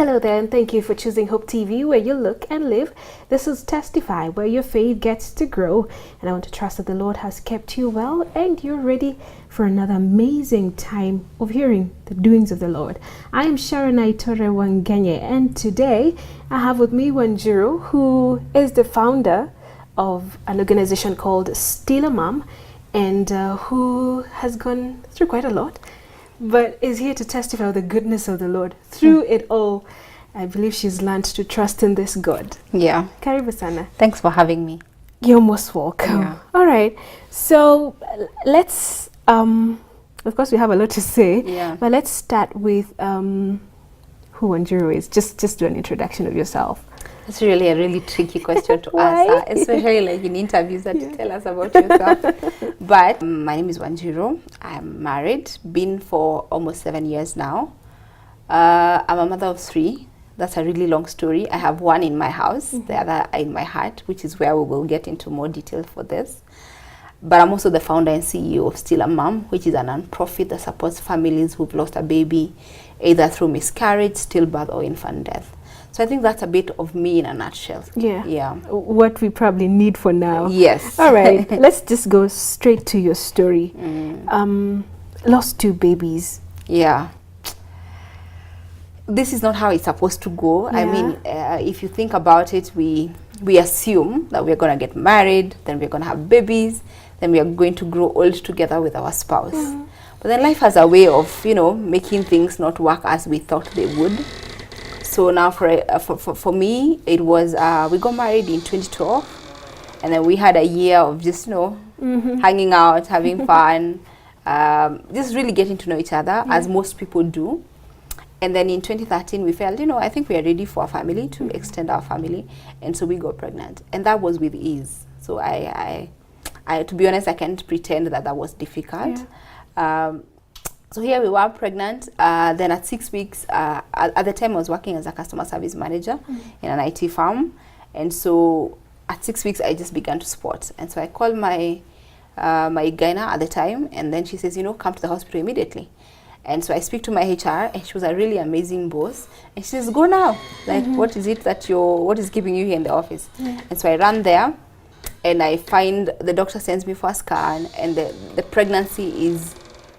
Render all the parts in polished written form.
Hello there, and thank you for choosing Hope TV, where you look and live. This is Testify, where your faith gets to grow. And I want to trust that the Lord has kept you well and you're ready for another amazing time of hearing the doings of the Lord. I am Sharon Wangenye, and today I have with me Wanjiro, who is the founder of an organization called Still a Mom, and who has gone through quite a lot, but is here to testify of the goodness of the Lord. Through it all, I believe she's learned to trust in this God. Yeah. Karibu sana. Thanks for having me. You're most welcome. Yeah. All right. So let's, of course we have a lot to say, but let's start with who Wanjiro is. Just do an introduction of yourself. It's really a really tricky question to answer, especially like in interviews that you tell us about yourself. But my name is Wanjiro. I'm married, been for almost 7 years now. I'm a mother of 3. That's a really long story. I have one in my house, the other in my heart, which is where we will get into more detail for this. But I'm also the founder and CEO of Still a Mom, which is a non-profit that supports families who've lost a baby, either through miscarriage, stillbirth, or infant death. So I think that's a bit of me in a nutshell. Yeah. What we probably need for now. Yes. All right. Let's just go straight to your story. Lost 2 babies. Yeah. This is not how it's supposed to go. I mean, if you think about it, we assume that we're going to get married, then we're going to have babies, then we are going to grow old together with our spouse. But then life has a way of, making things not work as we thought they would. So now for me, it was, we got married in 2012, and then we had a year of just, hanging out, having fun, just really getting to know each other, as most people do. And then in 2013, we felt, I think we are ready for a family, to extend our family. And so we got pregnant. And that was with ease. So I to be honest, I can't pretend that was difficult. So here we were pregnant. Then at 6 weeks, at the time I was working as a customer service manager in an IT firm. And so at 6 weeks, I just began to spot. And so I called my gyna at the time. And then she says, come to the hospital immediately. And so I speak to my HR, and she was a really amazing boss. And she says, go now. Like, what is it that what is keeping you here in the office? And so I ran there, and I find the doctor sends me for a scan, and the pregnancy is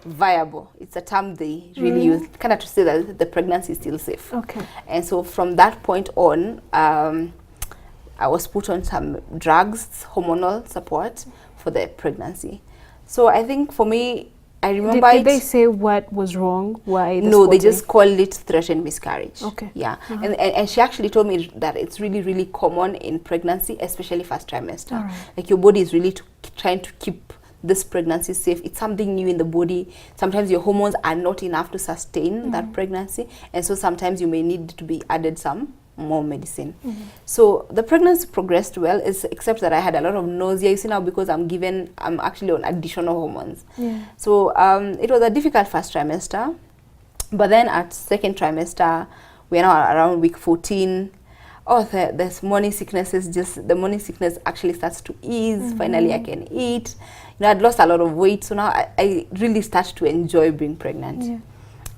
viable. It's a term they really use, kind of to say that the pregnancy is still safe. Okay. And so from that point on, I was put on some drugs, hormonal support for the pregnancy. So I think for me, I remember Did they say what was wrong? Why? No, they just called it threatened miscarriage. Okay. Yeah. And she actually told me that it's really, really common in pregnancy, especially first trimester. Right. Like your body is really trying to keep this pregnancy safe. It's something new in the body. Sometimes your hormones are not enough to sustain that pregnancy. And so sometimes you may need to be added some more medicine. So the pregnancy progressed well, except that I had a lot of nausea. You see now, because I'm actually on additional hormones. So it was a difficult first trimester, but then at second trimester, we're now around week 14. There's morning sicknesses. Just the morning sickness actually starts to ease. Finally, I can eat. I'd lost a lot of weight, so now I really start to enjoy being pregnant.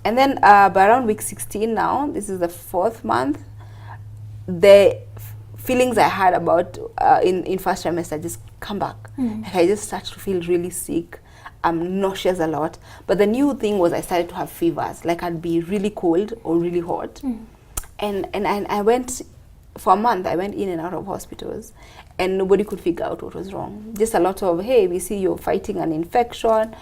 And then by around week 16 now, this is the 4th month, the feelings I had about in first trimester just come back. Like I just start to feel really sick. I'm nauseous a lot. But the new thing was I started to have fevers. Like I'd be really cold or really hot. And I went, for a month, I went in and out of hospitals. And nobody could figure out what was wrong. Just a lot of, hey, we see you're fighting an infection.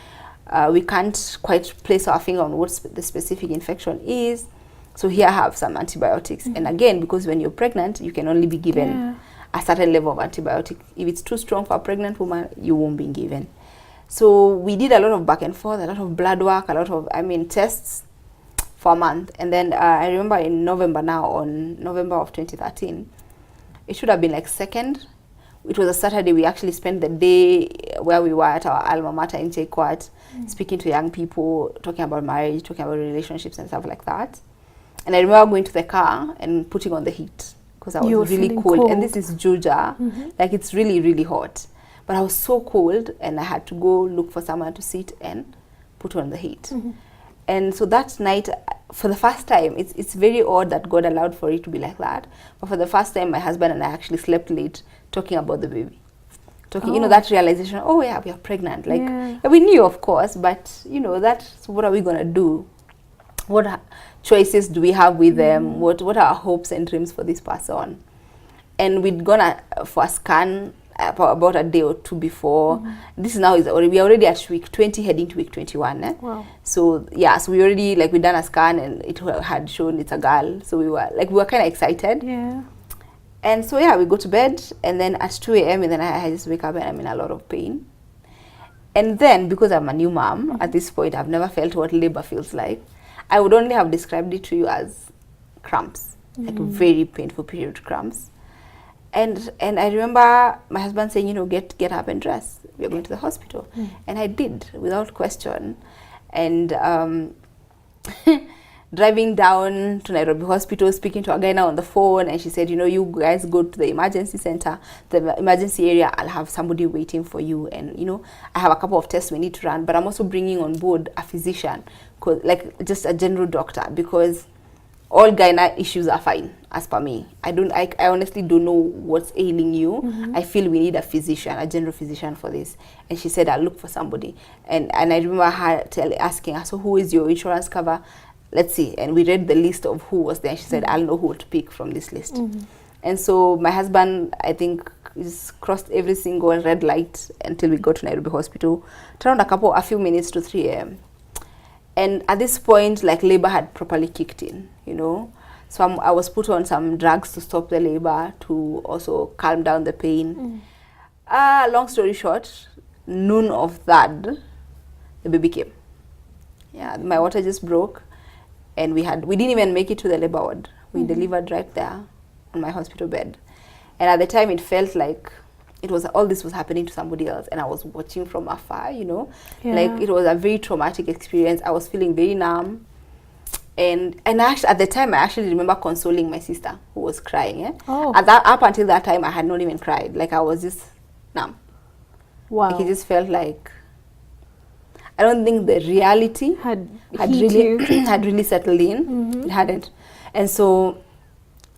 We can't quite place our finger on what the specific infection is. So here I have some antibiotics. And again, because when you're pregnant, you can only be given a certain level of antibiotic. If it's too strong for a pregnant woman, you won't be given. So we did a lot of back and forth, a lot of blood work, a lot of, tests for a month. And then I remember in November of 2013, it should have been like 2nd. It was a Saturday. We actually spent the day where we were at our alma mater in Chequat, speaking to young people, talking about marriage, talking about relationships and stuff like that. And I remember going to the car and putting on the heat because I was really cold. And this is Georgia. Like it's really, really hot. But I was so cold and I had to go look for someone to sit and put on the heat. And so that night, for the first time, it's very odd that God allowed for it to be like that. But for the first time, my husband and I actually slept late talking about the baby. Talking, that realization, oh yeah, we are pregnant. Like, we knew, of course, but, that's what are we going to do? What choices do we have with them? What are our hopes and dreams for this person? And we'd gone for a scan about a day or two before. This now we are already at week 20 heading to week 21. Wow. So we already, we done a scan and it had shown it's a girl. So we were kind of excited. Yeah. And so we go to bed, and then at 2 a.m. and then I just wake up and I'm in a lot of pain. And then because I'm a new mom, at this point I've never felt what labor feels like. I would only have described it to you as cramps, like very painful period cramps. And I remember my husband saying, get up and dress. We're going to the hospital. And I did, without question. And driving down to Nairobi Hospital, speaking to a guy now on the phone, and she said, you guys go to the emergency center, the emergency area, I'll have somebody waiting for you. And, I have a couple of tests we need to run, but I'm also bringing on board a physician, just a general doctor, because all gynae issues are fine, as per me. I honestly don't know what's ailing you. I feel we need a physician, a general physician for this. And she said, I'll look for somebody. And I remember her asking her, so who is your insurance cover? Let's see. And we read the list of who was there. She said, I'll know who to pick from this list. And so my husband, I think, is crossed every single red light until we got to Nairobi Hospital. It around a few minutes to 3 a.m. And at this point, labor had properly kicked in, So I was put on some drugs to stop the labor, to also calm down the pain. Long story short, noon of that, the baby came. Yeah, my water just broke. And we didn't even make it to the labor ward. We delivered right there on my hospital bed. And at the time, it felt like all this was happening to somebody else, and I was watching from afar, It was a very traumatic experience. I was feeling very numb. And actually, at the time, I actually remember consoling my sister who was crying. Up until that time, I had not even cried. I was just numb. Wow. It just felt like, I don't think the reality had really settled in. It hadn't. And so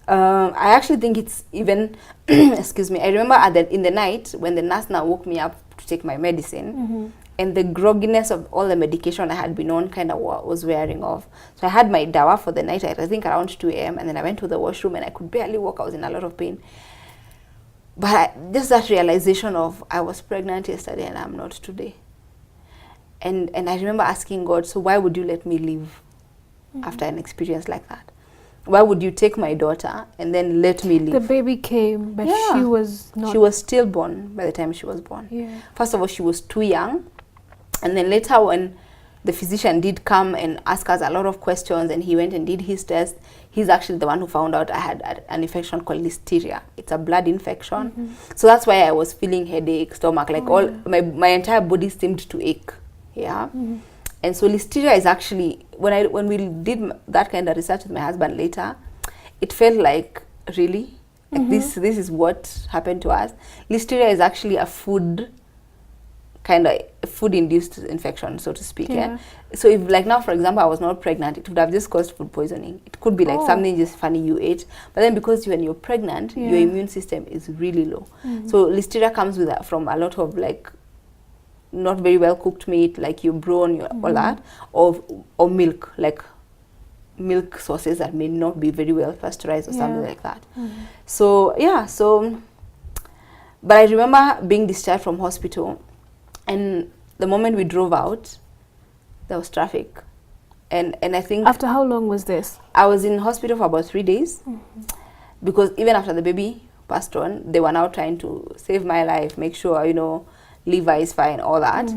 I actually think it's even, excuse me, I remember in the night when the nurse now woke me up to take my medicine, and the grogginess of all the medication I had been on kind of was wearing off. So I had my dawa for the night, I think around 2 a.m. and then I went to the washroom and I could barely walk. I was in a lot of pain. But just that realization of I was pregnant yesterday and I'm not today. And I remember asking God, so why would you let me live after an experience like that? Why would you take my daughter and then let me live? The baby came, but she was not. She was stillborn by the time she was born. Yeah. First of all, she was too young. And then later when the physician did come and ask us a lot of questions and he went and did his test, he's actually the one who found out I had an infection called listeria. It's a blood infection. So that's why I was feeling headache, stomach, my entire body seemed to ache. Yeah. And so listeria is actually, when we did that kind of research with my husband later, it felt like, really? This is what happened to us? Listeria is actually a food-induced infection, so to speak. Yeah. So if now, for example, I was not pregnant, it would have just caused food poisoning. It could be something just funny you ate. But then because when you're pregnant, your immune system is really low. So listeria comes from a lot of not very well cooked meat, your brawn, all that, or milk, milk sources that may not be very well pasteurized or something like that. So but I remember being discharged from hospital, and the moment we drove out, there was traffic. And I think... After how long was this? I was in hospital for about 3 days, because even after the baby passed on, they were now trying to save my life, make sure, liver is fine, all that.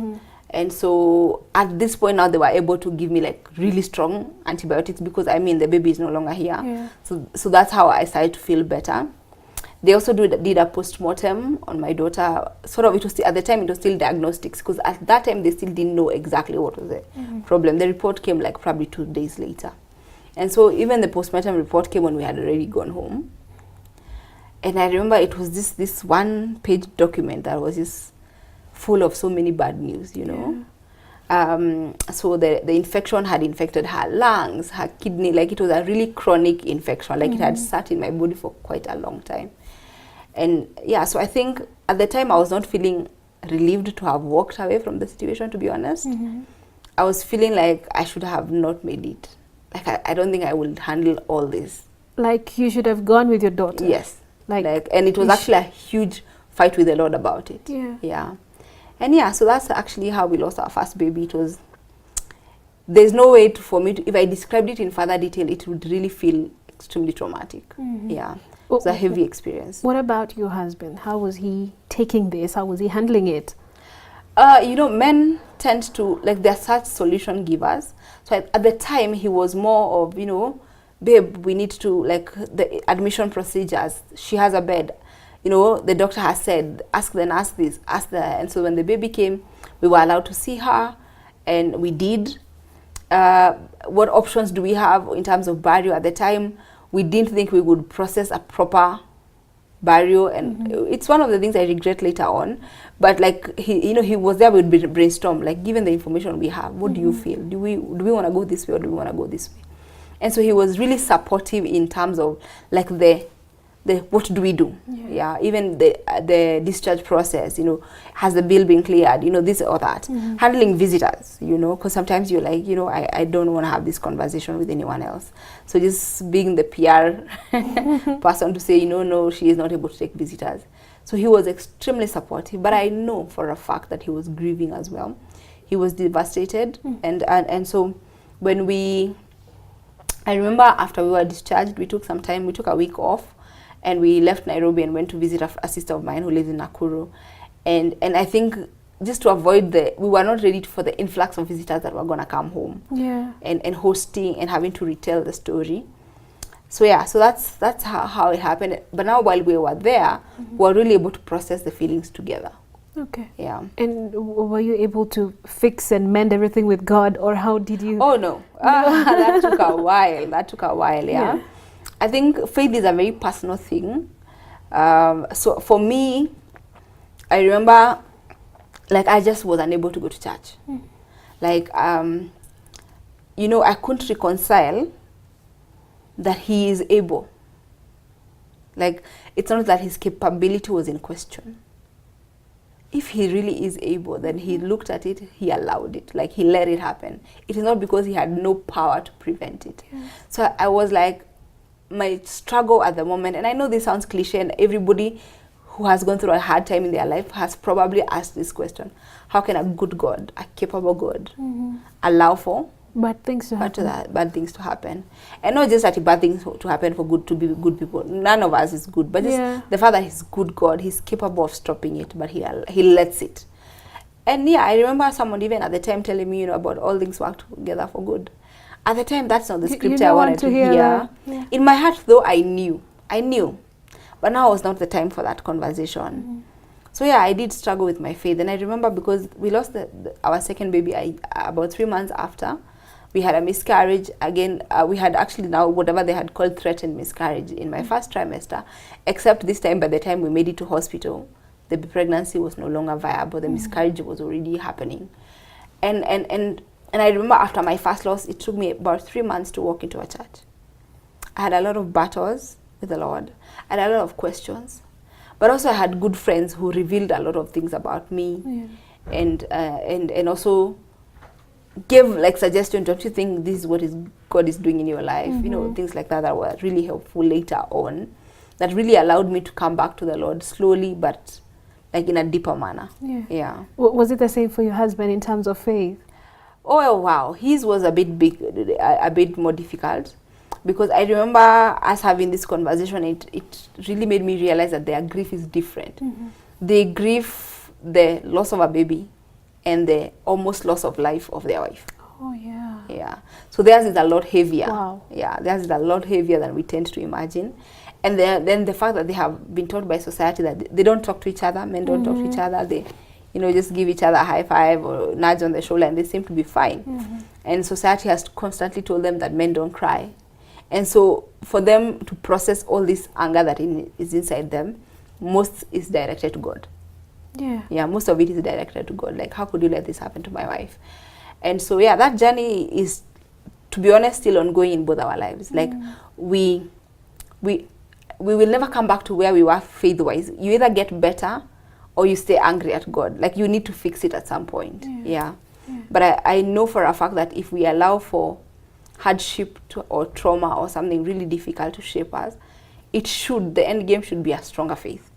And so at this point now, they were able to give me really strong antibiotics, because the baby is no longer here. So that's how I started to feel better. They also did a post-mortem on my daughter. It was at the time it was still diagnostics, because at that time they still didn't know exactly what was the problem. The report came probably 2 days later. And so even the post-mortem report came when we had already gone home. And I remember it was this one-page document that was just full of so many bad news, So the infection had infected her lungs, her kidney. Like, it was a really chronic infection. Like, it had sat in my body for quite a long time. And yeah, so I think at the time I was not feeling relieved to have walked away from the situation, to be honest. I was feeling like I should have not made it. Like, I don't think I would handle all this. Like, you should have gone with your daughter. Yes. Like and it was actually a huge fight with the Lord about it. Yeah. And yeah, so that's actually how we lost our first baby. It was, there's no way for me to, if I described it in further detail, it would really feel extremely traumatic. Yeah. It was a heavy experience. What about your husband? How was he taking this? How was he handling it? You know, men tend to, like, they're such solution givers. So at the time, he was more of, you know, babe, we need to, like, the admission procedures. She has a bed. You know, the doctor has said, ask the nurse this, ask the... And so when the baby came, we were allowed to see her, and we did. What options do we have in terms of burial? At the time, we didn't think we would process a proper burial, and it's one of the things I regret later on. But like, he, you know, he was there, we'd brainstorm, like, given the information we have, what do you feel? Do we want to go this way, or do we want to go this way? And so he was really supportive in terms of, like, the what do we do? Yeah, even the discharge process, you know, has the bill been cleared, you know, this or that. Handling visitors, you know, because sometimes you're like, you know, I don't want to have this conversation with anyone else. So just being the PR person to say, you know, no, she is not able to take visitors. So he was extremely supportive, but I know for a fact that he was grieving as well. He was devastated. And so when I remember after we were discharged, we took some time, we took a week off, and we left Nairobi and went to visit a sister of mine who lives in Nakuru. And I think just to avoid we were not ready for the influx of visitors that were going to come home. Yeah. And hosting and having to retell the story. So yeah, so that's how it happened. But now while we were there, we were really able to process the feelings together. Okay. Yeah. And were you able to fix and mend everything with God, or how did you? Oh no, that took a while. Yeah. I think faith is a very personal thing. So for me, I remember, like, I just was unable to go to church. Like, you know, I couldn't reconcile that he is able. Like, it's not that his capability was in question. If he really is able, then he looked at it, he allowed it, like, he let it happen. It is not because he had no power to prevent it. So I was like, my struggle at the moment, and I know this sounds cliche, and everybody who has gone through a hard time in their life has probably asked this question: how can a good God, a capable God, allow for bad things to happen? Bad things to happen, and not just that bad things to happen for good, to be good people. None of us is good, but just the fact that he's good God, he's capable of stopping it, but he lets it. And yeah, I remember someone even at the time telling me, you know, about all things work together for good. At the time, that's not the scripture I wanted to hear. Yeah. In my heart, though, I knew. But now was not the time for that conversation. So yeah, I did struggle with my faith. And I remember, because we lost our second baby about 3 months after. We had a miscarriage. Again, we had actually now whatever they had called threatened miscarriage in my first trimester. Except this time, by the time we made it to hospital, the pregnancy was no longer viable. The miscarriage was already happening. And I remember after my first loss, it took me about 3 months to walk into a church. I had a lot of battles with the Lord. I had a lot of questions. But also I had good friends who revealed a lot of things about me. And also gave, like, suggestions. Don't you think this is what God is doing in your life? You know, things like that were really helpful later on. That really allowed me to come back to the Lord slowly, but like in a deeper manner. Yeah. Was it the same for your husband in terms of faith? Oh wow, his was a bit more difficult, because I remember us having this conversation. It really made me realize that their grief is different. They grieve the loss of a baby and the almost loss of life of their wife. Oh yeah. Yeah. So theirs is a lot heavier. Wow. Yeah, theirs is a lot heavier than we tend to imagine. And then the fact that they have been taught by society that they don't talk to each other, men don't talk to each other, they, you know, just give each other a high five or nudge on the shoulder, and they seem to be fine. And society has constantly told them that men don't cry. And so for them to process all this anger that is inside them, most is directed to God. Yeah, most of it is directed to God. Like, how could you let this happen to my wife? And so yeah, that journey is, to be honest, still ongoing in both our lives. Like we will never come back to where we were faith-wise. You either get better or you stay angry at God. Like you need to fix it at some point. Yeah. But I know for a fact that if we allow for hardship or trauma or something really difficult to shape us, the end game should be a stronger faith.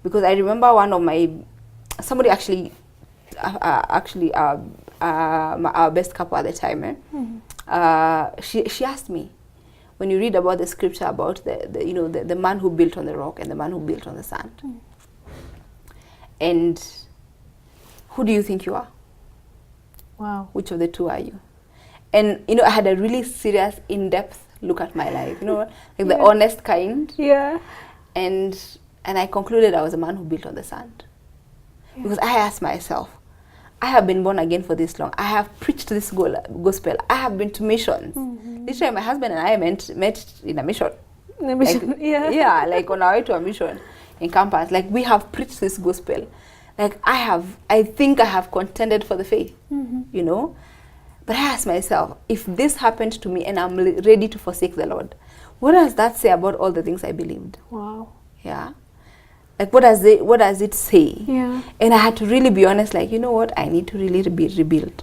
Because I remember somebody actually our best couple at the time, she asked me, when you read about the scripture about the man who built on the rock and the man who built on the sand, and who do you think you are? Wow. Which of the two are you? And I had a really serious, in-depth look at my life, like the honest kind. Yeah. And I concluded I was a man who built on the sand. Because I asked myself, I have been born again for this long. I have preached this gospel. I have been to missions. This time my husband and I met in a mission. Like on our way to a mission in campus. Like we have preached this gospel. Like I think I have contended for the faith, But I asked myself, if this happened to me and I'm ready to forsake the Lord, what does that say about all the things I believed? Wow. Yeah. Like what does it say? Yeah. And I had to really be honest, like, you know what, I need to really be rebuild.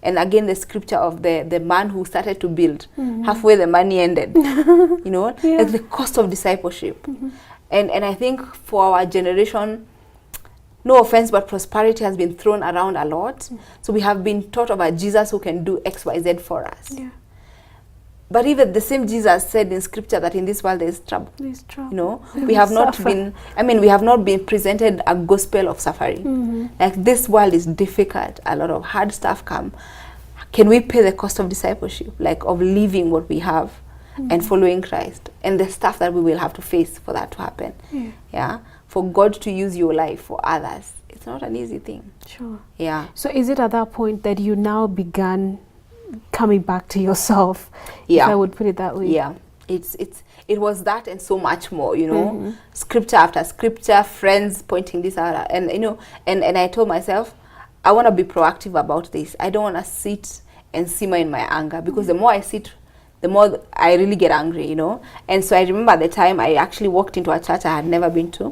And again, the scripture of the man who started to build, halfway the money ended. Like the cost of discipleship. And I think for our generation, no offense, but prosperity has been thrown around a lot. So we have been taught about Jesus who can do X, Y, Z for us. Yeah. But even the same Jesus said in scripture that in this world there is trouble. There's trouble. We have not been presented a gospel of suffering. Like this world is difficult. A lot of hard stuff come. Can we pay the cost of discipleship? Like of leaving what we have and following Christ, and the stuff that we will have to face for that to happen. Yeah. For God to use your life for others, it's not an easy thing. Sure. Yeah. So is it at that point that you now began coming back to yourself? If I would put it that way. Yeah. It was that and so much more, scripture after scripture, friends pointing this out, and and I told myself, I want to be proactive about this. I don't want to sit and simmer in my anger, because the more I sit, the more I really get angry, And so I remember at the time I actually walked into a church I had never been to,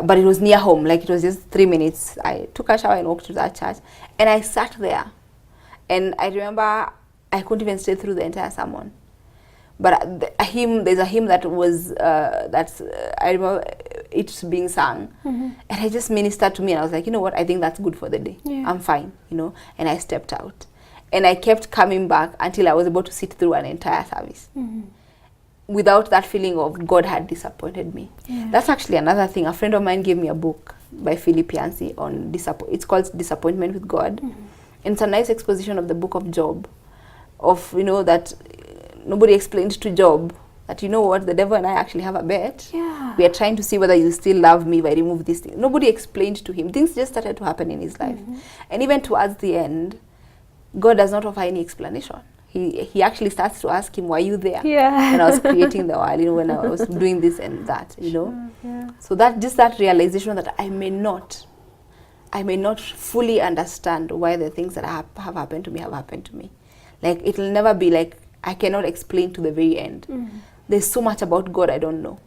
but it was near home, like it was just 3 minutes. I took a shower and walked to that church, and I sat there, and I remember I couldn't even stay through the entire sermon. But there's a hymn that was I remember it being sung, and it just ministered to me, and I was like, you know what, I think that's good for the day. I'm fine, and I stepped out. And I kept coming back until I was able to sit through an entire service without that feeling of God had disappointed me. That's actually another thing. A friend of mine gave me a book by Philip Yancey on it's called Disappointment with God. And it's a nice exposition of the book of Job, of, that nobody explained to Job that, you know what, the devil and I actually have a bet. We are trying to see whether you still love me if I remove this thing. Nobody explained to him. Things just started to happen in his life. And even towards the end, God does not offer any explanation. He actually starts to ask him, were you there? When I was creating the world, when I was doing this and that, So that realization that I may not fully understand why the things that have happened to me have happened to me. Like, it'll never be like, I cannot explain to the very end. There's so much about God I don't know.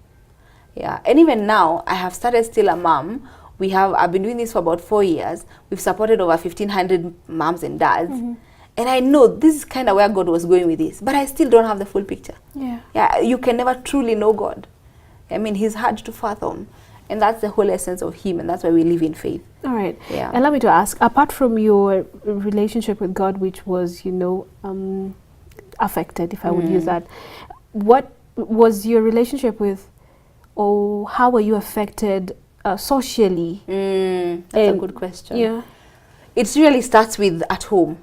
Yeah. And even now, I have started still a mom. I've been doing this for about 4 years. We've supported over 1,500 moms and dads. And I know this is kind of where God was going with this, but I still don't have the full picture. Yeah, you can never truly know God. I mean, he's hard to fathom. And that's the whole essence of him, and that's why we live in faith. All right. Yeah. Allow me to ask, apart from your relationship with God, which was, affected, if I would use that, what was your relationship with, or how were you affected socially? That's a good question. Yeah. It really starts with at home.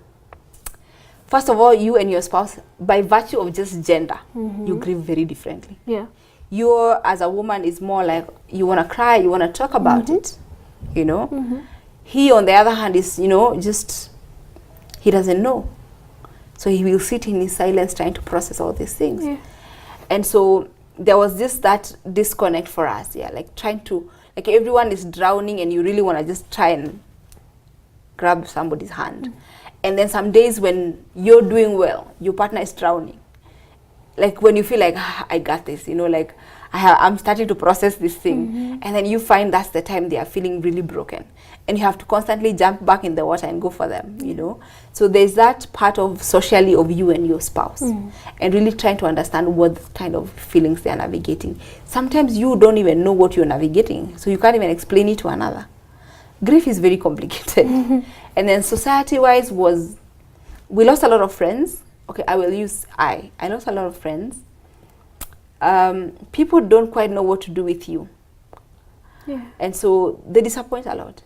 First of all, you and your spouse, by virtue of just gender, you grieve very differently. Yeah. You, as a woman, is more like, you want to cry, you want to talk about it, He, on the other hand, is, just, he doesn't know. So he will sit in his silence trying to process all these things. Yeah. And so there was just that disconnect for us, like trying to, like everyone is drowning and you really want to just try and grab somebody's hand. And then some days when you're doing well, your partner is drowning. Like when you feel like, I got this, you know, like I'm starting to process this thing. And then you find that's the time they are feeling really broken. And you have to constantly jump back in the water and go for them, you know. So there's that part of socially of you and your spouse. And really trying to understand what kind of feelings they are navigating. Sometimes you don't even know what you're navigating. So you can't even explain it to another. Grief is very complicated. And then society-wise we lost a lot of friends. Okay, I lost a lot of friends. People don't quite know what to do with you. Yeah. And so they disappoint a lot.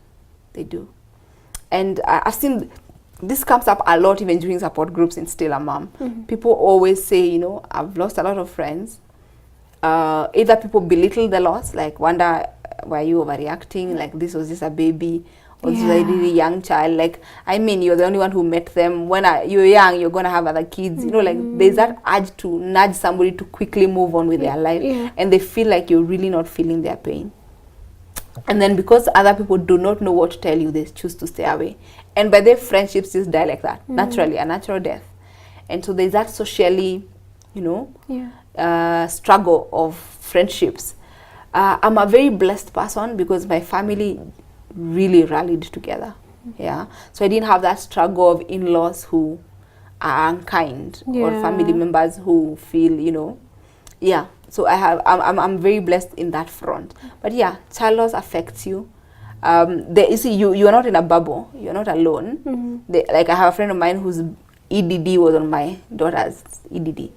They do. And I've seen this comes up a lot even during support groups in Still a Mom. People always say, you know, I've lost a lot of friends. Either people belittle the loss, like wonder, why are you overreacting? Like this was just a baby. Or this is a really young child. Like, I mean, you're the only one who met them. When you're young, you're going to have other kids. You know, like, there's that urge to nudge somebody to quickly move on with their life. And they feel like you're really not feeling their pain. And then because other people do not know what to tell you, they choose to stay away. And by their friendships just die like that. Naturally, a natural death. And so there's that socially, you know, struggle of friendships. I'm a very blessed person because my family really rallied together. So I didn't have that struggle of in-laws who are unkind or family members who feel, you know, so I'm very blessed in that front. But child loss affects you. You are not in a bubble, you're not alone. Like I have a friend of mine whose EDD was on my daughter's EDD.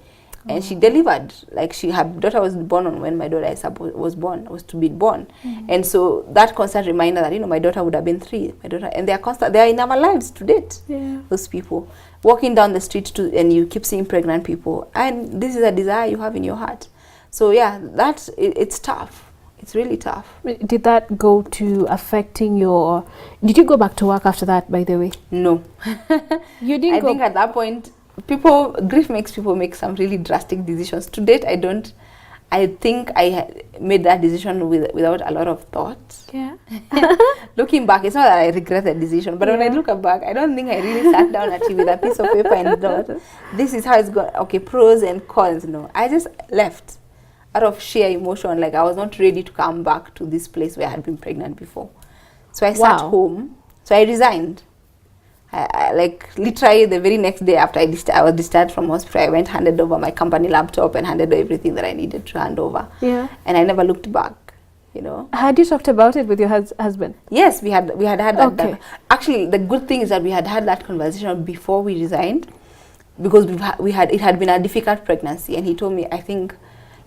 And she delivered, like her daughter was born on when my daughter was to be born. And so that constant reminder that, you know, my daughter would have been 3. And they are in our lives to date, those people. Walking down the street and you keep seeing pregnant people. And this is a desire you have in your heart. So it's tough. It's really tough. Did that go to affecting did you go back to work after that, by the way? No. You didn't I think at that point, grief makes people make some really drastic decisions. To date, I think I made that decision without a lot of thought. Looking back, it's not that I regret the decision, but when I look back, I don't think I really sat down actually with a piece of paper and thought, this is how it's going, okay, pros and cons. No, I just left out of sheer emotion. Like I was not ready to come back to this place where I had been pregnant before. So I sat home. So I resigned. I like literally the very next day after I was discharged from hospital, I went, handed over my company laptop and handed over everything that I needed to hand over. And I never looked back, you know. Had you talked about it with your husband? Yes, we had that. Actually, the good thing is that we had that conversation before we resigned, because it had been a difficult pregnancy, and he told me, I think,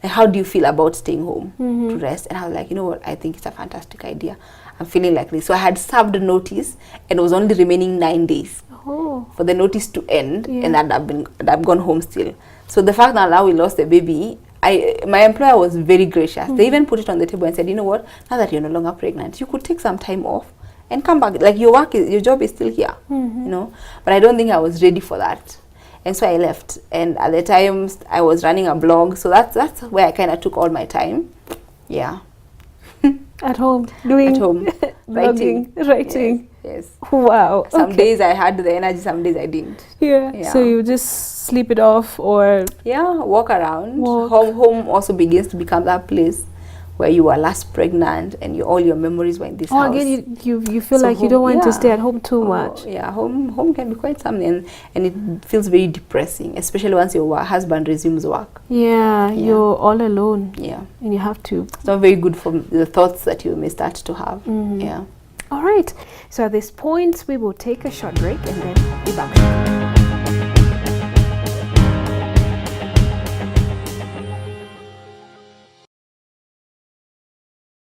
like, how do you feel about staying home to rest? And I was like, you know what, I think it's a fantastic idea. I'm feeling like this. So I had served notice, and it was only remaining 9 days for the notice to end, and I've gone home still. So the fact that now we lost the baby, my employer was very gracious. They even put it on the table and said, you know what, now that you're no longer pregnant, you could take some time off and come back. Like your job is still here, you know. But I don't think I was ready for that. And so I left. And at the time, I was running a blog. So that's where I kind of took all my time. At home, writing. Yes. Wow. Some days I had the energy, some days I didn't. So you just sleep it off, or walk around. Home also begins to become that place where you were last pregnant and all your memories were in this house. Again, you feel like you don't want to stay at home too much. Home can be quite something, and it feels very depressing, especially once your husband resumes work. You're all alone. And you have to. It's not very good for the thoughts that you may start to have. All right. So at this point, we will take a short break and then be back.